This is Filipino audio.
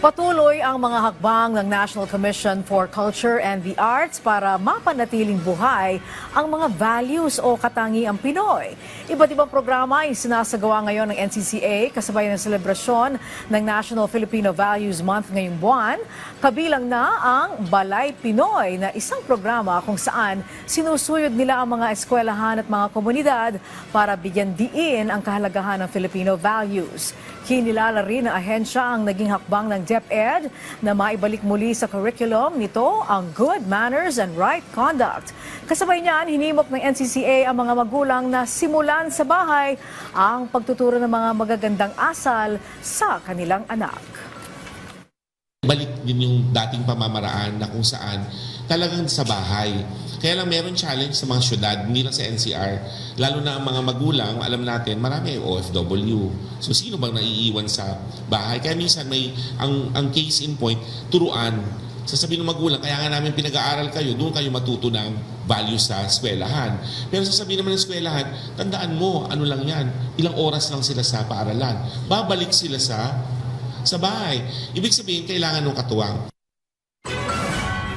Patuloy ang mga hakbang ng National Commission for Culture and the Arts para mapanatiling buhay ang mga values o katangiang Pinoy. Iba't ibang programa ay sinasagawa ngayon ng NCCA kasabay ng selebrasyon ng National Filipino Values Month ngayong buwan. Kabilang na ang Balay Pinoy na isang programa kung saan sinusuyod nila ang mga eskwelahan at mga komunidad para bigyan diin ang kahalagahan ng Filipino values. Kinilala rin ng ahensya ang naging hakbang ng DepEd na maibalik muli sa curriculum nito ang good manners and right conduct. Kasabay niyan, hinimok ng NCCA ang mga magulang na simulan sa bahay ang pagtuturo ng mga magagandang asal sa kanilang anak. Balik din yung dating pamamaraan na kung saan talagang sa bahay. Kaya lang meron challenge sa mga syudad, hindi lang sa NCR. Lalo na ang mga magulang, alam natin, marami ay OFW. So sino bang naiiwan sa bahay? Kaya minsan may, ang case in point, turuan. Sasabihin ng magulang, kaya nga namin pinag-aaral kayo, doon kayo matuto ng values sa eskwelahan. Pero sasabihin naman ng eskwelahan, tandaan mo, ano lang yan, ilang oras lang sila sa paaralan. Babalik sila sa bahay. Ibig sabihin, kailangan ng katuwang.